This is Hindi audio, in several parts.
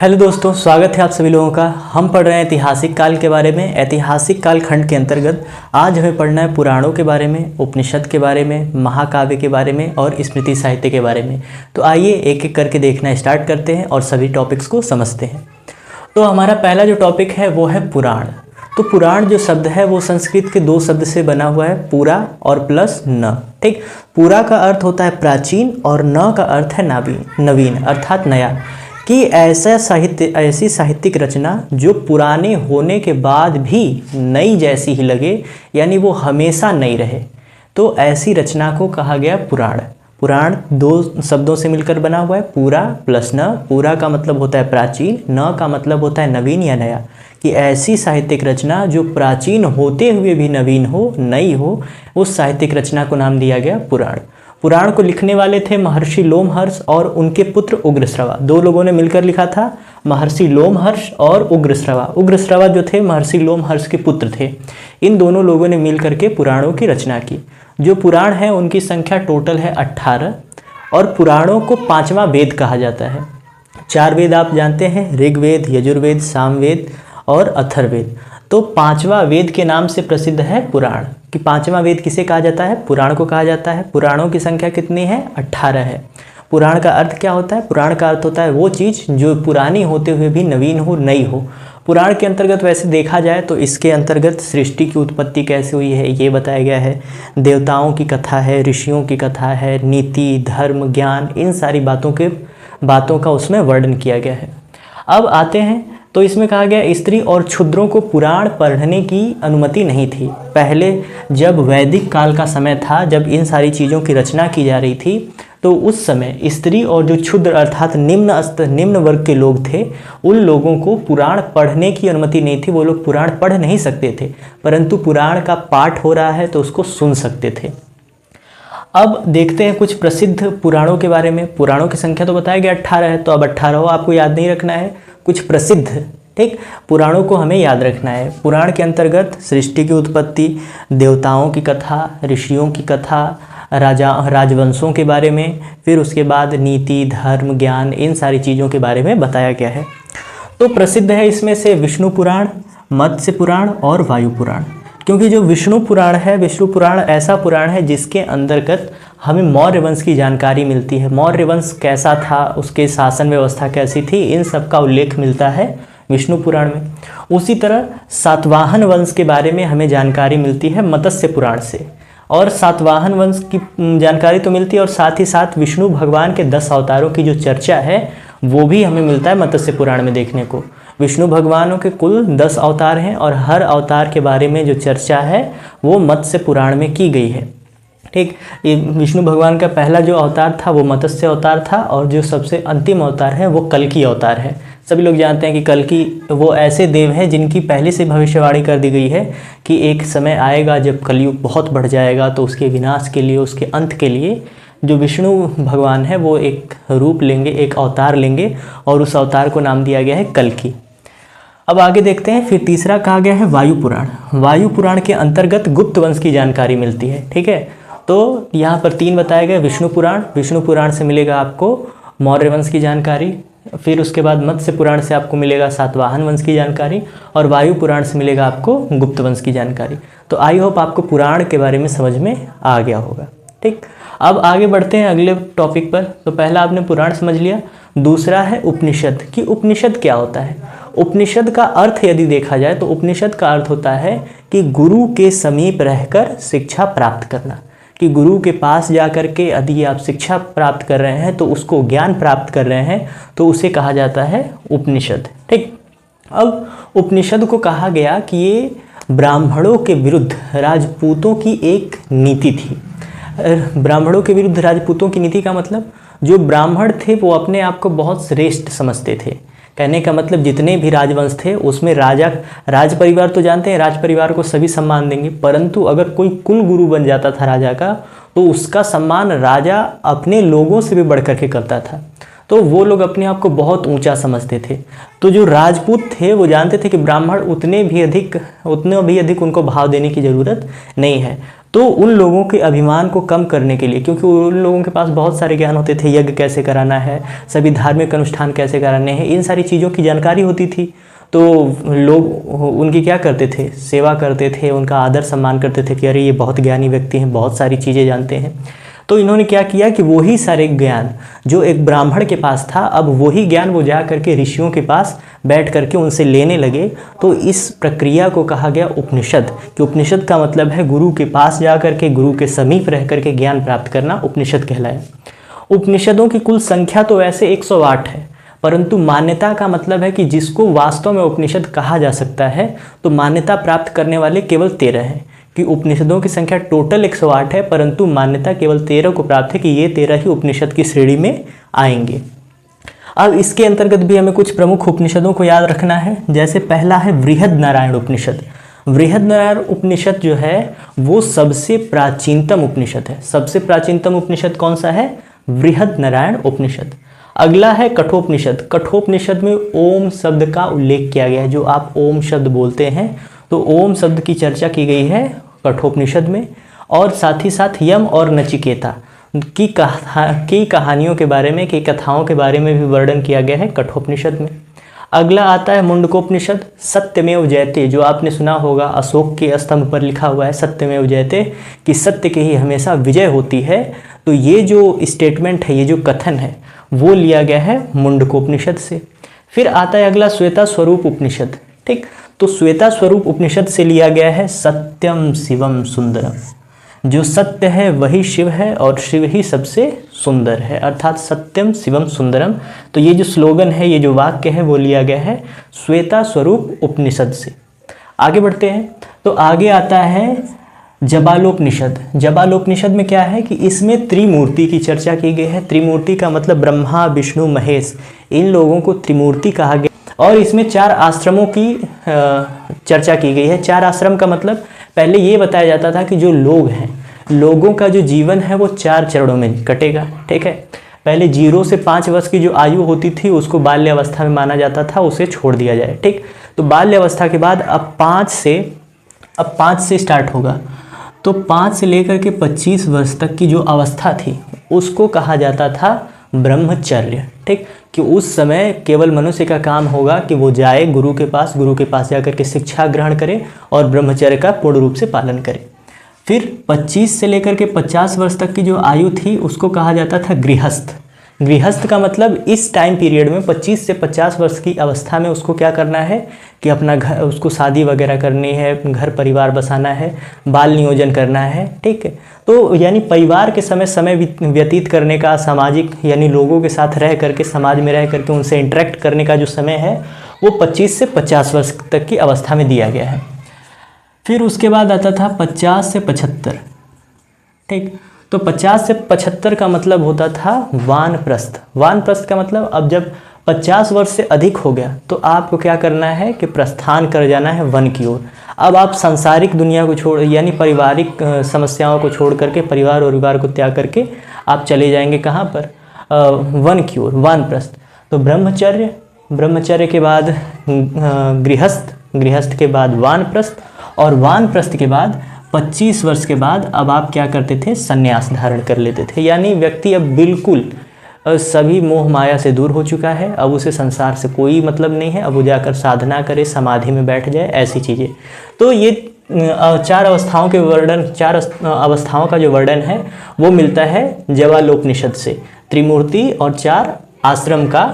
हेलो दोस्तों, स्वागत है आप सभी लोगों का। हम पढ़ रहे हैं ऐतिहासिक काल के बारे में। ऐतिहासिक काल खंड के अंतर्गत आज हमें पढ़ना है पुराणों के बारे में, उपनिषद के बारे में, महाकाव्य के बारे में और स्मृति साहित्य के बारे में। तो आइए एक एक करके देखना स्टार्ट करते हैं और सभी टॉपिक्स को समझते हैं। तो हमारा पहला जो टॉपिक है वो है पुराण। तो पुराण जो शब्द है वो संस्कृत के दो शब्द से बना हुआ है, पूरा और प्लस न। ठीक, पूरा का अर्थ होता है प्राचीन और न का अर्थ है नवीन अर्थात नया। कि ऐसी साहित्यिक रचना जो पुराने होने के बाद भी नई जैसी ही लगे, यानी वो हमेशा नई रहे, तो ऐसी रचना को कहा गया पुराण। पुराण दो शब्दों से मिलकर बना हुआ है, पूरा प्लस न। पूरा का मतलब होता है प्राचीन, न का मतलब होता है नवीन या नया। कि ऐसी साहित्यिक रचना जो प्राचीन होते हुए भी नवीन हो, नई हो, उस साहित्यिक रचना को नाम दिया गया पुराण। पुराण को लिखने वाले थे महर्षि लोमहर्ष और उनके पुत्र उग्रश्रवा। दो लोगों ने मिलकर लिखा था, महर्षि लोमहर्ष और उग्रश्रवा। उग्रश्रवा जो थे महर्षि लोमहर्ष के पुत्र थे। इन दोनों लोगों ने मिलकर के पुराणों की रचना की। जो पुराण है उनकी संख्या टोटल है 18 और पुराणों को पांचवा वेद कहा जाता है। चार वेद आप जानते हैं, ऋग्वेद, यजुर्वेद, सामवेद और अथर्ववेद। तो पांचवा वेद के नाम से प्रसिद्ध है पुराण। कि पांचवा वेद किसे कहा जाता है? पुराण को कहा जाता है। पुराणों की संख्या कितनी है? 18 है। पुराण का अर्थ क्या होता है? पुराण का अर्थ होता है वो चीज़ जो पुरानी होते हुए भी नवीन हो, नई हो। पुराण के अंतर्गत वैसे देखा जाए तो इसके अंतर्गत सृष्टि की उत्पत्ति कैसे हुई है ये बताया गया है, देवताओं की कथा है, ऋषियों की कथा है, नीति, धर्म, ज्ञान, इन सारी बातों का उसमें वर्णन किया गया है। अब आते हैं तो इसमें कहा गया स्त्री और क्षुद्रों को पुराण पढ़ने की अनुमति नहीं थी। पहले जब वैदिक काल का समय था, जब इन सारी चीज़ों की रचना की जा रही थी, तो उस समय स्त्री और जो क्षुद्र अर्थात निम्न वर्ग के लोग थे, उन लोगों को पुराण पढ़ने की अनुमति नहीं थी। वो लोग पुराण पढ़ नहीं सकते थे, परंतु पुराण का पाठ हो रहा है तो उसको सुन सकते थे। अब देखते हैं कुछ प्रसिद्ध पुराणों के बारे में। पुराणों की संख्या तो बताया गया 18 है, तो अब 18 आपको याद नहीं रखना है, कुछ प्रसिद्ध, ठीक, पुराणों को हमें याद रखना है। पुराण के अंतर्गत सृष्टि की उत्पत्ति, देवताओं की कथा, ऋषियों की कथा, राजवंशों के बारे में, फिर उसके बाद नीति, धर्म, ज्ञान, इन सारी चीज़ों के बारे में बताया गया है। तो प्रसिद्ध है इसमें से विष्णु पुराण, मत्स्य पुराण और वायु पुराण। क्योंकि जो विष्णु पुराण है, विष्णु पुराण ऐसा पुराण है जिसके अंतर्गत हमें मौर्य वंश की जानकारी मिलती है। मौर्य वंश कैसा था, उसके शासन व्यवस्था कैसी थी, इन सब का उल्लेख मिलता है विष्णु पुराण में। उसी तरह सातवाहन वंश के बारे में हमें जानकारी मिलती है मत्स्य पुराण से। और सातवाहन वंश की जानकारी तो मिलती है और साथ ही साथ विष्णु भगवान के 10 अवतारों की जो चर्चा है वो भी हमें मिलता है मत्स्य पुराण में देखने को। विष्णु भगवानों के कुल 10 अवतार हैं और हर अवतार के बारे में जो चर्चा है वो मत्स्य पुराण में की गई है। ठीक, ये विष्णु भगवान का पहला जो अवतार था वो मत्स्य अवतार था और जो सबसे अंतिम अवतार है वो कल्कि अवतार है। सभी लोग जानते हैं कि कल्कि वो ऐसे देव हैं जिनकी पहले से भविष्यवाणी कर दी गई है कि एक समय आएगा जब कलयुग बहुत बढ़ जाएगा, तो उसके विनाश के लिए, उसके अंत के लिए जो विष्णु भगवान है वो एक रूप लेंगे, एक अवतार लेंगे और उस अवतार को नाम दिया गया है कल्कि। अब आगे देखते हैं, फिर तीसरा कहा गया है वायु पुराण। वायु पुराण के अंतर्गत गुप्त वंश की जानकारी मिलती है। ठीक है, तो यहाँ पर 3 बताए गए, विष्णु पुराण, विष्णु पुराण से मिलेगा आपको मौर्य वंश की जानकारी, फिर उसके बाद मत्स्य पुराण से आपको मिलेगा सातवाहन वंश की जानकारी और वायु पुराण से मिलेगा आपको गुप्त वंश की जानकारी। तो आई होप आपको पुराण के बारे में समझ में आ गया होगा। ठीक, अब आगे बढ़ते हैं अगले टॉपिक पर। तो पहला आपने पुराण समझ लिया, दूसरा है उपनिषद। कि उपनिषद क्या होता है? उपनिषद का अर्थ यदि देखा जाए तो उपनिषद का अर्थ होता है कि गुरु के समीप रहकर शिक्षा प्राप्त करना। कि गुरु के पास जाकर के यदि आप शिक्षा प्राप्त कर रहे हैं तो उसको ज्ञान प्राप्त कर रहे हैं तो उसे कहा जाता है उपनिषद। ठीक, अब उपनिषद को कहा गया कि ये ब्राह्मणों के विरुद्ध राजपूतों की एक नीति थी। ब्राह्मणों के विरुद्ध राजपूतों की नीति का मतलब, जो ब्राह्मण थे वो अपने आप को बहुत श्रेष्ठ समझते थे। कहने का मतलब जितने भी राजवंश थे उसमें राज परिवार तो जानते हैं, राज परिवार को सभी सम्मान देंगे, परंतु अगर कोई कुल गुरु बन जाता था राजा का तो उसका सम्मान राजा अपने लोगों से भी बढ़ करके करता था। तो वो लोग अपने आप को बहुत ऊंचा समझते थे। तो जो राजपूत थे वो जानते थे कि ब्राह्मण उतने भी अधिक उनको भाव देने की ज़रूरत नहीं है। तो उन लोगों के अभिमान को कम करने के लिए, क्योंकि उन लोगों के पास बहुत सारे ज्ञान होते थे, यज्ञ कैसे कराना है, सभी धार्मिक अनुष्ठान कैसे कराने हैं, इन सारी चीज़ों की जानकारी होती थी। तो लोग उनकी क्या करते थे, सेवा करते थे, उनका आदर सम्मान करते थे कि अरे ये बहुत ज्ञानी व्यक्ति हैं, बहुत सारी चीज़ें जानते हैं। तो इन्होंने क्या किया कि वही सारे ज्ञान जो एक ब्राह्मण के पास था, अब वही ज्ञान वो जा करके ऋषियों के पास बैठ करके उनसे लेने लगे। तो इस प्रक्रिया को कहा गया उपनिषद, कि उपनिषद का मतलब है गुरु के पास जा करके, गुरु के समीप रह करके ज्ञान प्राप्त करना उपनिषद कहलाया। उपनिषदों की कुल संख्या तो वैसे 108 है, परंतु मान्यता का मतलब है कि जिसको वास्तव में उपनिषद कहा जा सकता है, तो मान्यता प्राप्त करने वाले केवल 13 हैं। कि उपनिषदों की संख्या टोटल 108 है, परंतु मान्यता केवल 13 को प्राप्त है कि ये 13 ही उपनिषद की श्रेणी में आएंगे। अब इसके अंतर्गत भी हमें कुछ प्रमुख उपनिषदों को याद रखना है। जैसे पहला है बृहद नारायण उपनिषद। बृहद नारायण उपनिषद जो है वो सबसे प्राचीनतम उपनिषद है। सबसे प्राचीनतम उपनिषद कौन सा है? बृहद नारायण उपनिषद। अगला है कठोपनिषद। कठोपनिषद में ओम शब्द का उल्लेख किया गया है। जो आप ओम शब्द बोलते हैं, तो ओम शब्द की चर्चा की गई है कठोपनिषद में। और साथ ही साथ यम और नचिकेता की कहानियों के बारे में, की कथाओं के बारे में भी वर्णन किया गया है कठोपनिषद में। अगला आता है मुंडकोपनिषद। सत्यमेव जयते, जो आपने सुना होगा, अशोक के स्तंभ पर लिखा हुआ है सत्यमेव जयते, कि सत्य की ही हमेशा विजय होती है। तो ये जो स्टेटमेंट है, ये जो कथन है, वो लिया गया है मुंडकोपनिषद से। फिर आता है अगला श्वेता स्वरूप उपनिषद। ठीक, तो श्वेता स्वरूप उपनिषद से लिया गया है सत्यम शिवम सुंदरम। जो सत्य है वही शिव है और शिव ही सबसे सुंदर है, अर्थात सत्यम शिवम सुंदरम। तो ये जो स्लोगन है, ये जो वाक्य है, वो लिया गया है श्वेता स्वरूप उपनिषद से। आगे बढ़ते हैं, तो आगे आता है जबालोपनिषद। जबालोपनिषद में क्या है कि इसमें त्रिमूर्ति की चर्चा की गई है। त्रिमूर्ति का मतलब ब्रह्मा विष्णु महेश, इन लोगों को त्रिमूर्ति कहा गया। और इसमें 4 आश्रमों की चर्चा की गई है। 4 आश्रम का मतलब पहले ये बताया जाता था कि जो लोग हैं, लोगों का जो जीवन है वो 4 चरणों में कटेगा। ठीक है, पहले 0 से 5 वर्ष की जो आयु होती थी उसको बाल्य अवस्था में माना जाता था, उसे छोड़ दिया जाए। ठीक, तो बाल्य अवस्था के बाद अब 5 से स्टार्ट होगा। तो 5 से लेकर के 25 वर्ष तक की जो अवस्था थी उसको कहा जाता था ब्रह्मचर्य। ठीक, कि उस समय केवल मनुष्य का काम होगा कि वो जाए गुरु के पास जाकर के शिक्षा ग्रहण करे और ब्रह्मचर्य का पूर्ण रूप से पालन करे। फिर 25 से लेकर के 50 वर्ष तक की जो आयु थी उसको कहा जाता था गृहस्थ। गृहस्थ का मतलब इस टाइम पीरियड में 25 से 50 वर्ष की अवस्था में उसको क्या करना है कि अपना घर, उसको शादी वगैरह करनी है, घर परिवार बसाना है, बाल नियोजन करना है। ठीक है, तो यानी परिवार के समय व्यतीत करने का, सामाजिक यानी लोगों के साथ रह करके, समाज में रह करके उनसे इंटरेक्ट करने का जो समय है वो 25 से 50 वर्ष तक की अवस्था में दिया गया है। फिर उसके बाद आता था 50 से 75। ठीक, तो 50 से 75 का मतलब होता था वानप्रस्थ। वानप्रस्थ का मतलब अब जब 50 वर्ष से अधिक हो गया तो आपको क्या करना है कि प्रस्थान कर जाना है वन की ओर। अब आप सांसारिक दुनिया को छोड़, यानी पारिवारिक समस्याओं को छोड़ करके, परिवार और परिवार को त्याग करके आप चले जाएंगे कहाँ पर? वन की ओर, वानप्रस्थ। तो ब्रह्मचर्य के बाद गृहस्थ के बाद वानप्रस्थ, और वानप्रस्थ के बाद 25 वर्ष के बाद अब आप क्या करते थे? संन्यास धारण कर लेते थे। यानी व्यक्ति अब बिल्कुल सभी मोह माया से दूर हो चुका है, अब उसे संसार से कोई मतलब नहीं है, अब वो जाकर साधना करे, समाधि में बैठ जाए, ऐसी चीज़ें। तो ये 4 अवस्थाओं के वर्णन, 4 अवस्थाओं का जो वर्णन है वो मिलता है जबालोपनिषद से। त्रिमूर्ति और 4 आश्रम का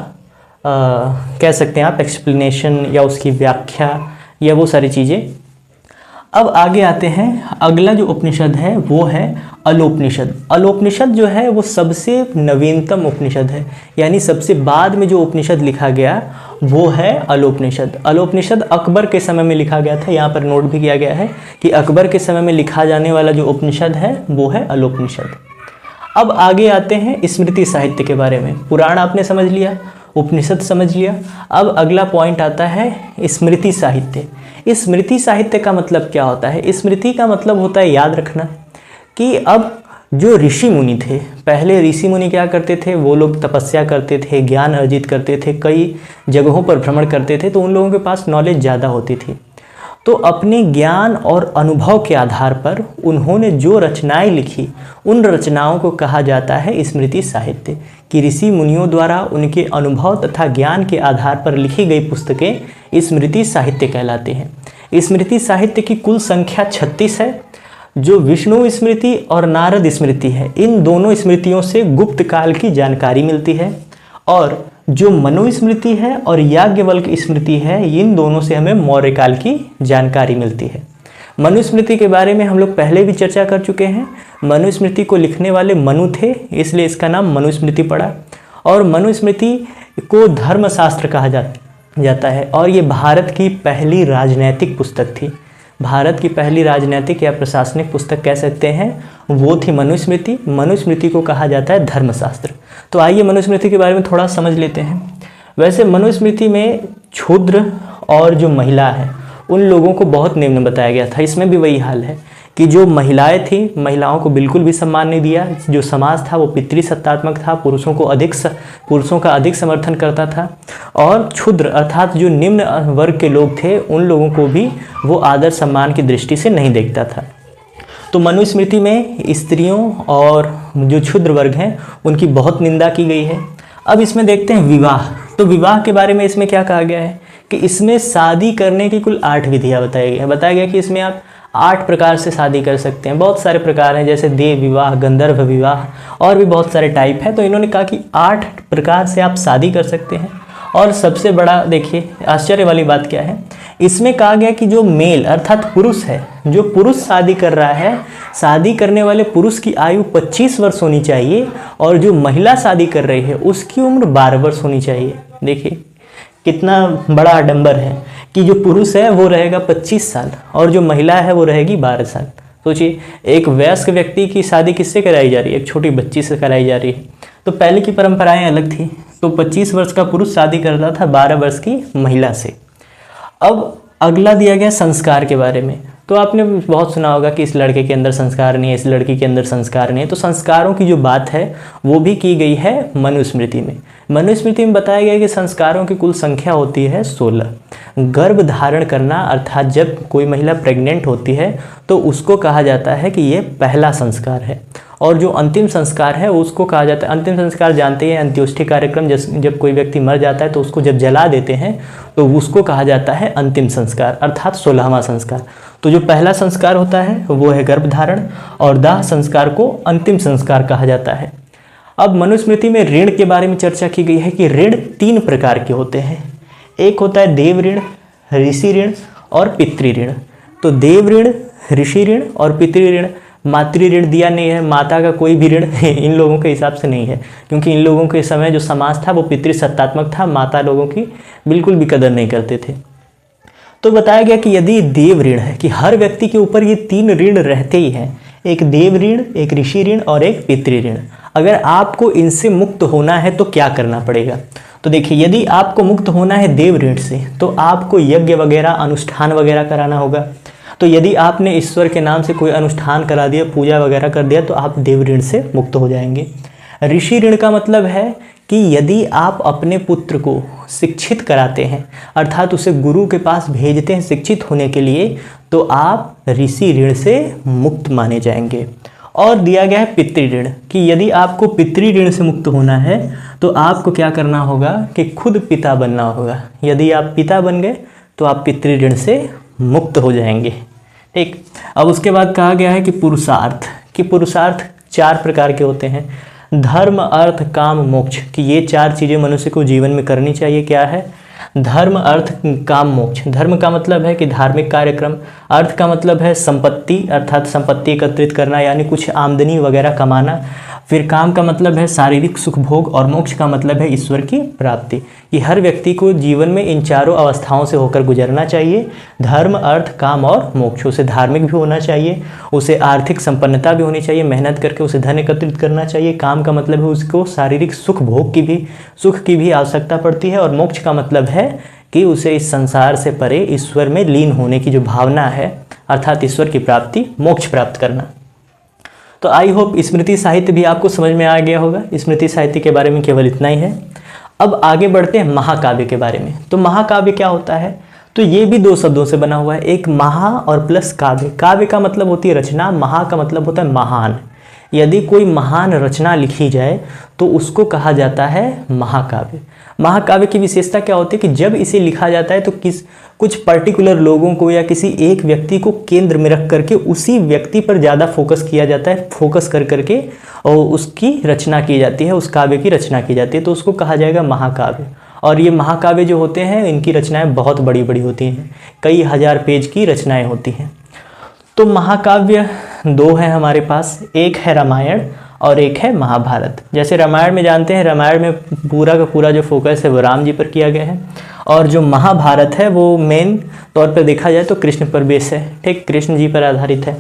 कह सकते हैं आप एक्सप्लेनेशन या उसकी व्याख्या या वो सारी चीज़ें। अब आगे आते हैं, अगला जो उपनिषद है वो है अलोपनिषद। अलोपनिषद जो है वो सबसे नवीनतम उपनिषद है, यानी सबसे बाद में जो उपनिषद लिखा गया वो है अलोपनिषद। अलोपनिषद अकबर के समय में लिखा गया था। यहाँ पर नोट भी किया गया है कि अकबर के समय में लिखा जाने वाला जो उपनिषद है वो है अलोपनिषद। अब आगे आते हैं स्मृति साहित्य के बारे में। पुराण आपने समझ लिया, उपनिषद समझ लिया। अब अगला पॉइंट आता है स्मृति साहित्य। स्मृति साहित्य का मतलब क्या होता है? स्मृति का मतलब होता है याद रखना, कि अब जो ऋषि मुनि थे, पहले ऋषि मुनि क्या करते थे? वो लोग तपस्या करते थे, ज्ञान अर्जित करते थे, कई जगहों पर भ्रमण करते थे, तो उन लोगों के पास नॉलेज ज़्यादा होती थी। तो अपने ज्ञान और अनुभव के आधार पर उन्होंने जो रचनाएं लिखी, उन रचनाओं को कहा जाता है स्मृति साहित्य। कि ऋषि मुनियों द्वारा उनके अनुभव तथा ज्ञान के आधार पर लिखी गई पुस्तकें स्मृति साहित्य कहलाती हैं। स्मृति साहित्य की कुल संख्या 36 है। जो विष्णु स्मृति और नारद स्मृति है, इन दोनों स्मृतियों से गुप्त काल की जानकारी मिलती है, और जो मनुस्मृति है और याज्ञवल्क्य स्मृति है, इन दोनों से हमें मौर्य काल की जानकारी मिलती है। मनुस्मृति के बारे में हम लोग पहले भी चर्चा कर चुके हैं। मनुस्मृति को लिखने वाले मनु थे, इसलिए इसका नाम मनुस्मृति पड़ा। और मनुस्मृति को धर्मशास्त्र कहा जाता है, और ये भारत की पहली राजनैतिक पुस्तक थी। भारत की पहली राजनैतिक या प्रशासनिक पुस्तक कह सकते हैं, वो थी मनुस्मृति। मनुस्मृति को कहा जाता है धर्मशास्त्र। तो आइए मनुस्मृति के बारे में थोड़ा समझ लेते हैं। वैसे मनुस्मृति में क्षुद्र और जो महिला है, उन लोगों को बहुत निम्न बताया गया था। इसमें भी वही हाल है कि जो महिलाएं थी, महिलाओं को बिल्कुल भी सम्मान नहीं दिया। जो समाज था वो पितृसत्तात्मक था, पुरुषों का अधिक समर्थन करता था। और क्षुद्र अर्थात जो निम्न वर्ग के लोग थे, उन लोगों को भी वो आदर सम्मान की दृष्टि से नहीं देखता था। तो मनुस्मृति में स्त्रियों और जो क्षुद्र वर्ग हैं, उनकी बहुत निंदा की गई है। अब इसमें देखते हैं विवाह। तो विवाह के बारे में इसमें क्या कहा गया है कि इसमें शादी करने की कुल 8 विधियाँ बताई गई हैं। बताया गया कि इसमें आप 8 प्रकार से शादी कर सकते हैं। बहुत सारे प्रकार हैं, जैसे देव विवाह, गंधर्व विवाह, और भी बहुत सारे टाइप है। तो इन्होंने कहा कि 8 प्रकार से आप शादी कर सकते हैं। और सबसे बड़ा देखिए आश्चर्य वाली बात क्या है, इसमें कहा गया कि जो मेल अर्थात पुरुष है, जो पुरुष शादी कर रहा है, शादी करने वाले पुरुष की आयु 25 वर्ष होनी चाहिए, और जो महिला शादी कर रही है उसकी उम्र 12 वर्ष होनी चाहिए। देखिए कितना बड़ा आडंबर है कि जो पुरुष है वो रहेगा 25 साल और जो महिला है वो रहेगी 12 साल। सोचिए, एक वयस्क व्यक्ति की शादी किससे कराई जा रही है? एक छोटी बच्ची से कराई जा रही है। तो पहले की परंपराएं अलग थी। तो 25 वर्ष का पुरुष शादी करता था 12 वर्ष की महिला से। अब अगला दिया गया संस्कार के बारे में। तो आपने बहुत सुना होगा कि इस लड़के के अंदर संस्कार नहीं है, इस लड़की के अंदर संस्कार नहीं है। तो संस्कारों की जो बात है वो भी की गई है मनुस्मृति में। मनुस्मृति में बताया गया कि संस्कारों की कुल संख्या होती है 16। गर्भ धारण करना अर्थात जब कोई महिला प्रेग्नेंट होती है तो उसको कहा जाता है कि ये पहला संस्कार है। और जो अंतिम संस्कार है उसको कहा जाता है, अंतिम संस्कार जानते हैं, अंत्योष्टि कार्यक्रम। जब कोई व्यक्ति मर जाता है तो उसको जब जला देते हैं तो उसको कहा जाता है अंतिम संस्कार अर्थात 16वां संस्कार। तो जो पहला संस्कार होता है वो है गर्भधारण, और दाह संस्कार को अंतिम संस्कार कहा जाता है। अब मनुस्मृति में ऋण के बारे में चर्चा की गई है कि ऋण 3 प्रकार के होते हैं। एक होता है देव ऋण, ऋषि ऋण और पितृ ऋण। तो देव ऋण, ऋषि ऋण और पितृ ऋण। मातृ ऋण दिया नहीं है, माता का कोई भी ऋण इन लोगों के हिसाब से नहीं है, क्योंकि इन लोगों के समय जो समाज था वो पितृसत्तात्मक था, माता लोगों की बिल्कुल भी कदर नहीं करते थे। तो बताया गया कि यदि देव ऋण है कि हर व्यक्ति के ऊपर ये 3 ऋण रहते ही हैं, एक देव ऋण, एक ऋषि ऋण और एक पितृ ऋण। अगर आपको इनसे मुक्त होना है तो क्या करना पड़ेगा? तो देखिए, यदि आपको मुक्त होना है देव ऋण से तो आपको यज्ञ वगैरह, अनुष्ठान वगैरह कराना होगा। तो यदि आपने ईश्वर के नाम से कोई अनुष्ठान करा दिया, पूजा वगैरह कर दिया, तो आप देव ऋण से मुक्त हो जाएंगे। ऋषि ऋण का मतलब है कि यदि आप अपने पुत्र को शिक्षित कराते हैं अर्थात उसे गुरु के पास भेजते हैं शिक्षित होने के लिए, तो आप ऋषि ऋण से मुक्त माने जाएंगे। और दिया गया है पितृ ऋण कि यदि आपको पितृ ऋण से मुक्त होना है तो आपको क्या करना होगा कि खुद पिता बनना होगा। यदि आप पिता बन गए तो आप पितृ ऋण से मुक्त हो जाएंगे। ठीक। अब उसके बाद कहा गया है कि पुरुषार्थ 4 प्रकार के होते हैं। धर्म, अर्थ, काम, मोक्ष कि ये 4 चीज़ें मनुष्य को जीवन में करनी चाहिए। क्या है? धर्म, अर्थ, काम, मोक्ष। धर्म का मतलब है कि धार्मिक कार्यक्रम। अर्थ का मतलब है संपत्ति अर्थात संपत्ति एकत्रित करना यानी कुछ आमदनी वगैरह कमाना। फिर काम का मतलब है शारीरिक सुख भोग, और मोक्ष का मतलब है ईश्वर की प्राप्ति। कि हर व्यक्ति को जीवन में इन 4 अवस्थाओं से होकर गुजरना चाहिए। धर्म, अर्थ, काम और मोक्ष। उसे धार्मिक भी होना चाहिए, उसे आर्थिक संपन्नता भी होनी चाहिए, मेहनत करके उसे धन एकत्रित करना चाहिए। काम का मतलब है उसको शारीरिक सुख भोग सुख की भी आवश्यकता पड़ती है। और मोक्ष का मतलब है कि उसे इस संसार से परे ईश्वर में लीन होने की जो भावना है अर्थात ईश्वर की प्राप्ति, मोक्ष प्राप्त करना। तो आई होप स्मृति साहित्य भी आपको समझ में आ गया होगा। स्मृति साहित्य के बारे में केवल इतना ही है। अब आगे बढ़ते हैं महाकाव्य के बारे में। तो महाकाव्य क्या होता है? तो ये भी दो शब्दों से बना हुआ है, एक महा और प्लस काव्य। काव्य का मतलब होती है रचना, महा का मतलब होता है महान। यदि कोई महान रचना लिखी जाए तो उसको कहा जाता है महाकाव्य। महाकाव्य की विशेषता क्या होती है कि जब इसे लिखा जाता है तो कुछ पर्टिकुलर लोगों को या किसी एक व्यक्ति को केंद्र में रख करके उसी व्यक्ति पर ज़्यादा फोकस किया जाता है, फोकस कर करके और उसकी रचना की जाती है, उस काव्य की रचना की जाती है, तो उसको कहा जाएगा महाकाव्य। और ये महाकाव्य जो होते हैं इनकी रचनाएं बहुत बड़ी बड़ी होती हैं, कई हजार पेज की रचनाएं होती हैं। तो महाकाव्य दो हैं हमारे पास, एक है रामायण और एक है महाभारत। जैसे रामायण में जानते हैं, रामायण में पूरा का पूरा जो फोकस है वो राम जी पर किया गया है, और जो महाभारत है वो मेन तौर पर देखा जाए तो कृष्ण पर बेस है, ठीक, कृष्ण जी पर आधारित है।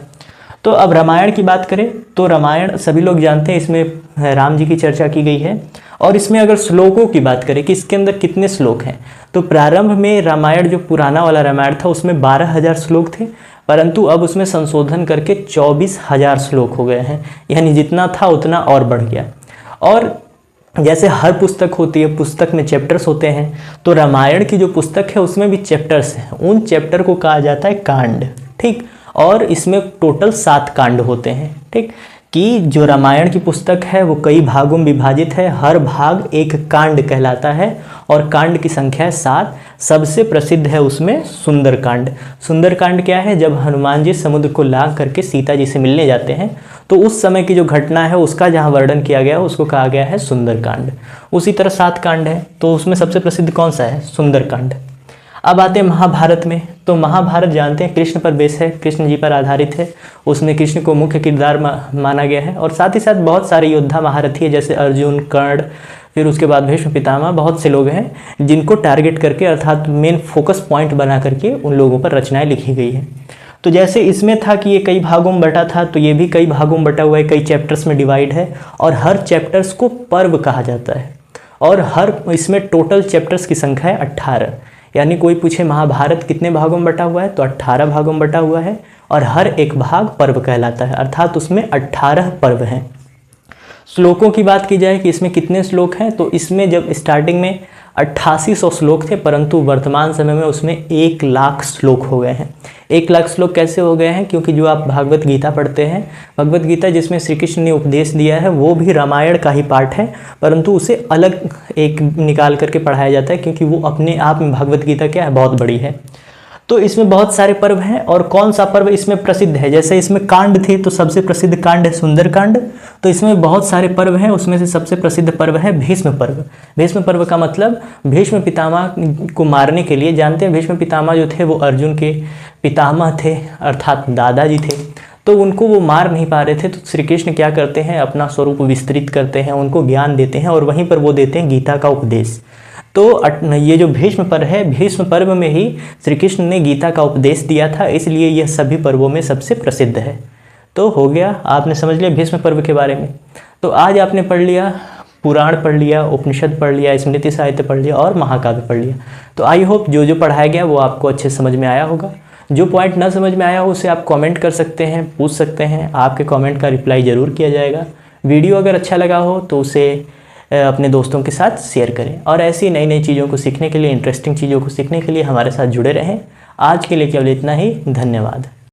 तो अब रामायण की बात करें तो रामायण सभी लोग जानते हैं, इसमें राम जी की चर्चा की गई है। और इसमें अगर श्लोकों की बात करें कि इसके अंदर कितने श्लोक हैं, तो प्रारंभ में रामायण जो पुराना वाला रामायण था उसमें 12,000 श्लोक थे, परंतु अब उसमें संशोधन करके 24,000 श्लोक हो गए हैं, यानी जितना था उतना और बढ़ गया। और जैसे हर पुस्तक होती है, पुस्तक में चैप्टर्स होते हैं, तो रामायण की जो पुस्तक है उसमें भी चैप्टर्स हैं, उन चैप्टर को कहा जाता है कांड, ठीक। और इसमें टोटल 7 कांड होते हैं, ठीक, कि जो रामायण की पुस्तक है वो कई भागों में विभाजित है, हर भाग एक कांड कहलाता है, और कांड की संख्या है 7। सबसे प्रसिद्ध है उसमें सुंदरकांड। सुंदरकांड क्या है, जब हनुमान जी समुद्र को लांघ करके सीता जी से मिलने जाते हैं तो उस समय की जो घटना है उसका जहाँ वर्णन किया गया है उसको कहा गया है सुंदरकांड। उसी तरह 7 कांड है, तो उसमें सबसे प्रसिद्ध कौन सा है, सुंदरकांड। अब आते हैं महाभारत में। तो महाभारत जानते हैं कृष्ण पर बेस है, कृष्ण जी पर आधारित है, उसमें कृष्ण को मुख्य किरदार माना गया है, और साथ ही साथ बहुत सारे योद्धा महारथी है, जैसे अर्जुन, कर्ण, फिर उसके बाद भीष्म पितामह, बहुत से लोग हैं जिनको टारगेट करके अर्थात मेन फोकस पॉइंट बना करके उन लोगों पर रचनाएं लिखी गई हैं। तो जैसे इसमें था कि ये कई भागों में बटा था, तो ये भी कई भागों में बटा हुआ है, कई चैप्टर्स में डिवाइड है, और हर चैप्टर्स को पर्व कहा जाता है। और हर इसमें टोटल चैप्टर्स की संख्या है 18, यानी कोई पूछे महाभारत कितने भागों में बटा हुआ है, तो 18 भागों में बटा हुआ है, और हर एक भाग पर्व कहलाता है, अर्थात उसमें 18 पर्व हैं। श्लोकों की बात की जाए कि इसमें कितने श्लोक हैं, तो इसमें जब स्टार्टिंग में 8800 श्लोक थे, परंतु वर्तमान समय में उसमें 1 लाख श्लोक हो गए हैं। 1 लाख श्लोक कैसे हो गए हैं, क्योंकि जो आप भागवत गीता पढ़ते हैं, भगवत गीता जिसमें श्री कृष्ण ने उपदेश दिया है वो भी रामायण का ही पार्ट है, परंतु उसे अलग एक निकाल करके पढ़ाया जाता है, क्योंकि वो अपने आप में भगवत गीता क्या है, बहुत बड़ी है। तो इसमें बहुत सारे पर्व हैं, और कौन सा पर्व इसमें प्रसिद्ध है, जैसे इसमें कांड थे तो सबसे प्रसिद्ध कांड है सुंदरकांड। तो इसमें बहुत सारे पर्व हैं, उसमें से सबसे प्रसिद्ध पर्व है भीष्म पर्व। भीष्म पर्व का मतलब भीष्म पितामह को मारने के लिए, जानते हैं भीष्म पितामह जो थे वो अर्जुन के पितामह थे, अर्थात दादाजी थे, तो उनको वो मार नहीं पा रहे थे, तो श्री कृष्ण क्या करते हैं, अपना स्वरूप विस्तृत करते हैं, उनको ज्ञान देते हैं, और वहीं पर वो देते हैं गीता का उपदेश। तो ये जो भीष्म पर्व है, भीष्म पर्व में ही श्री कृष्ण ने गीता का उपदेश दिया था, इसलिए यह सभी पर्वों में सबसे प्रसिद्ध है। तो हो गया, आपने समझ लिया भीष्म पर्व के बारे में। तो आज आपने पढ़ लिया, पुराण पढ़ लिया, उपनिषद पढ़ लिया, स्मृति साहित्य पढ़ लिया और महाकाव्य पढ़ लिया। तो आई होप जो जो पढ़ाया गया वो आपको अच्छे समझ में आया होगा। जो पॉइंट ना समझ में आया हो उसे आप कमेंट कर सकते हैं, पूछ सकते हैं, आपके कमेंट का रिप्लाई ज़रूर किया जाएगा। वीडियो अगर अच्छा लगा हो तो उसे अपने दोस्तों के साथ शेयर करें, और ऐसी नई नई चीज़ों को सीखने के लिए, इंटरेस्टिंग चीज़ों को सीखने के लिए हमारे साथ जुड़े रहें। आज के लिए केवल इतना ही, धन्यवाद।